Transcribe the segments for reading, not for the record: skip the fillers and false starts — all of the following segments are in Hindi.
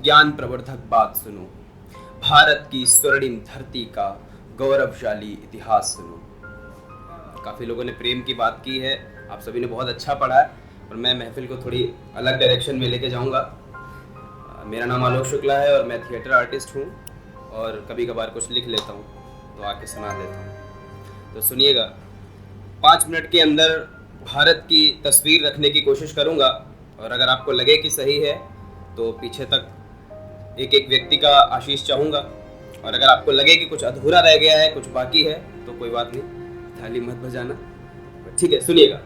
ज्ञान प्रवर्धक बात सुनो, भारत की स्वर्णिम धरती का गौरवशाली इतिहास सुनो। काफ़ी लोगों ने प्रेम की बात की है, आप सभी ने बहुत अच्छा पढ़ा है, और मैं महफिल को थोड़ी अलग डायरेक्शन में लेके जाऊंगा। मेरा नाम आलोक शुक्ला है और मैं थिएटर आर्टिस्ट हूँ, और कभी कभार कुछ लिख लेता हूँ तो आके सुना देता हूँ। तो सुनिएगा, 5 मिनट के अंदर भारत की तस्वीर रखने की कोशिश करूँगा, और अगर आपको लगे कि सही है तो पीछे तक एक एक व्यक्ति का आशीष चाहूँगा, और अगर आपको लगे कि कुछ अधूरा रह गया है, कुछ बाकी है, तो कोई बात नहीं, थाली मत बजाना। ठीक है, सुनिएगा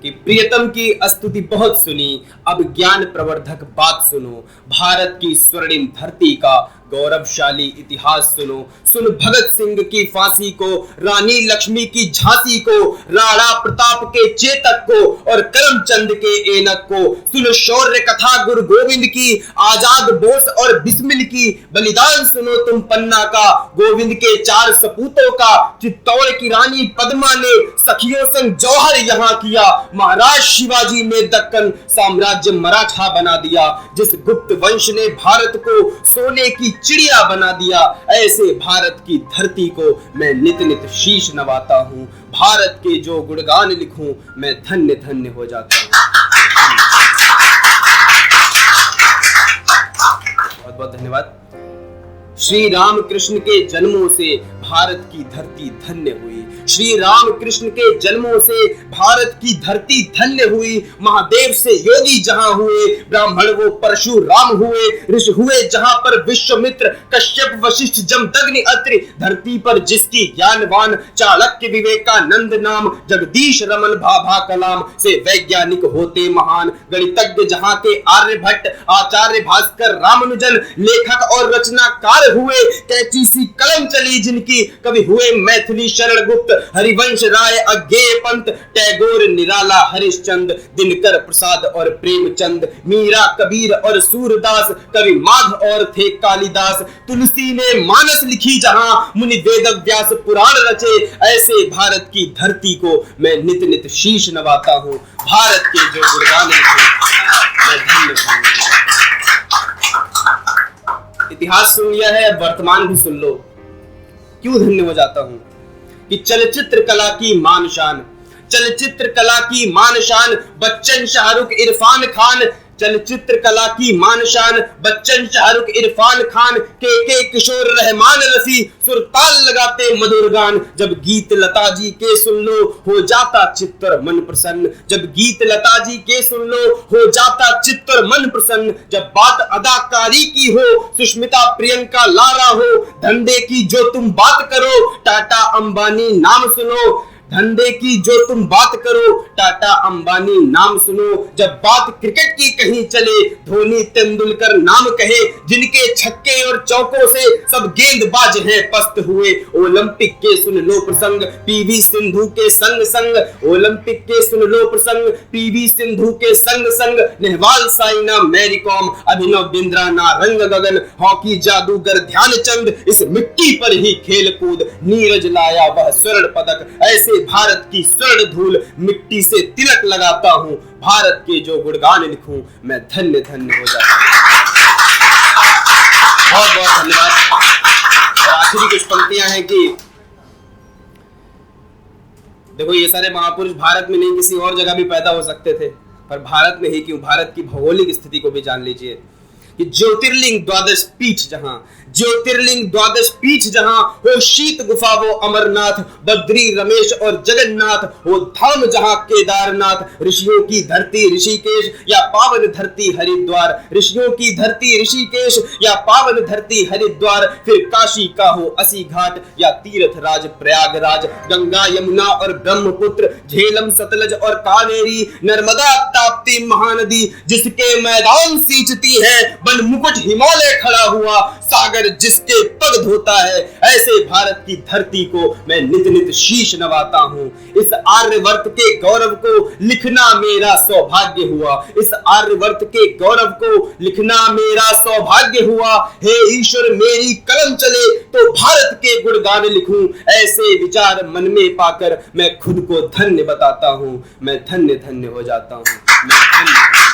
कि प्रियतम की स्तुति बहुत सुनी, अब ज्ञान प्रवर्धक बात सुनो, भारत की स्वर्णिम धरती का गौरवशाली इतिहास सुनो। सुन भगत सिंह की फांसी को, रानी लक्ष्मी की झांसी को, राणा प्रताप के चेतक को और करमचंद के एनक को। सुन शौर्य कथा गुरु गोविंद की, आजाद बोस और बिस्मिल की। बलिदान सुनो तुम पन्ना का, गोविंद के 4 सपूतों का। चित्तौड़ की रानी पद्मा ने सखियों संग जौहर यहाँ किया। महाराज शिवाजी ने दक्कन साम्राज्य मराठा बना दिया। जिस गुप्त वंश ने भारत को सोने की चिड़िया बना दिया, ऐसे भारत की धरती को मैं नित नित शीश नवाता हूँ। भारत के जो गुणगान लिखूं, मैं धन्य धन्य हो जाता हूँ। बहुत बहुत धन्यवाद। श्री राम कृष्ण के जन्मों से भारत की धरती धन्य हुई। श्री राम कृष्ण के जन्मों से भारत की धरती धन्य हुई। महादेव से योगी जहां हुए, ब्राह्मण वो परशुराम हुए। ऋषि हुए जहां पर विश्वामित्र, कश्यप, वशिष्ठ, जमदग्नि, अत्रि। धरती पर जिसकी ज्ञानवान चाणक्य, विवेकानंद नाम। जगदीश रमन, भाभा कलाम से वैज्ञानिक होते महान। गणितज्ञ जहां के आर्यभट्ट, आचार्य भास्कर, रामानुजन। लेखक और रचनाकार हुए, कैची सी कलम चली जिनकी। कवि हुए मैथिली शरण गुप्त, हरिवंश राय, अज्ञेय पंत, टैगोर, निराला, हरिश्चंद, दिनकर प्रसाद और प्रेमचंद। मीरा, कबीर और सूरदास, कवि माघ और थे कालिदास। तुलसी ने मानस लिखी जहां, मुनि वेद व्यास पुराण रचे। ऐसे भारत की धरती को मैं नित नित शीश नवाता हूं। भारत के जो गुणगान लिखे, मैं धन्य हूं। इतिहास सुन लिया है, अब वर्तमान भी सुन लो। क्यों धन्य हो जाता हूं? कि चलचित्र कला की मान शान, चलचित्र कला की मान शान, बच्चन, शाहरुख, इरफान खान। चलचित्र कला की मान शान, बच्चन, शाहरुख, इरफान खान। के किशोर, रहमान रफी, सुरताल लगाते मधुर गान। जब गीत लता जी के सुन लो, हो जाता चित्त और मन प्रसन्न। जब गीत लता जी के सुन लो, हो जाता चित्त और मन प्रसन्न। जब बात अदाकारी की हो, सुष्मिता, प्रियंका, लारा हो। धंधे की जो तुम बात करो, टाटा अंबानी नाम सुनो। धंधे की जो तुम बात करो, टाटा अंबानी नाम सुनो। जब बात क्रिकेट की कहीं चले, धोनी, तेंदुलकर नाम कहे। जिनके छक्के और चौकों से सब गेंदबाज हैं पस्त हुए। ओलंपिक के सुन लो प्रसंग, पीवी सिंधु के संग संग। ओलंपिक के सुन लो प्रसंग, पीवी सिंधु के संग संग। नेहवाल, साइना, मैरी कॉम, अभिनव बिंद्रा, नारंग गगन। हॉकी जादूगर ध्यानचंद, इस मिट्टी पर ही खेल कूद। नीरज लाया वह स्वर्ण पदक, ऐसे भारत की स्वर्ण धूल मिट्टी से तिलक लगाता हूं। भारत के जो गुणगान लिखूं, मैं धन्य धन्य हो जाता हूं। बहुत बहुत धन्यवाद। और आखिरी कुछ पंक्तियां हैं कि देखो, ये सारे महापुरुष भारत में नहीं, किसी और जगह भी पैदा हो सकते थे, पर भारत में ही क्यों? भारत की भौगोलिक स्थिति को भी जान लीजिए कि ज्योतिर्लिंग द्वादश पीठ जहां, ज्योतिर्लिंग द्वादश पीठ जहां हो। शीत गुफा वो अमरनाथ, बद्री, रमेश और जगन्नाथ। हो धाम जहां केदारनाथ। ऋषियों की धरती ऋषिकेश या पावन धरती हरिद्वार। ऋषियों की धरती ऋषिकेश या पावन धरती हरिद्वार। फिर काशी का हो 80 घाट या तीर्थ राज प्रयागराज। गंगा, यमुना और ब्रह्मपुत्र, झेलम, सतलज और कावेरी। नर्मदा, ताप्ती महानदी, जिसके मैदान सींचती है। बन मुकुट हिमालय खड़ा हुआ, सागर जिसके पग धोता है। ऐसे भारत की धरती को मैं नित नित शीश नवाता हूँ। इस आर्यवर्त के गौरव को लिखना मेरा सौभाग्य हुआ। इस आर्यवर्त के गौरव को लिखना मेरा सौभाग्य हुआ। हे ईश्वर, मेरी कलम चले तो भारत के गुणगान लिखूं। ऐसे विचार मन में पाकर मैं खुद को धन्य बताता हूँ। मैं धन्य धन्य हो जाता हूँ। मैं धन्य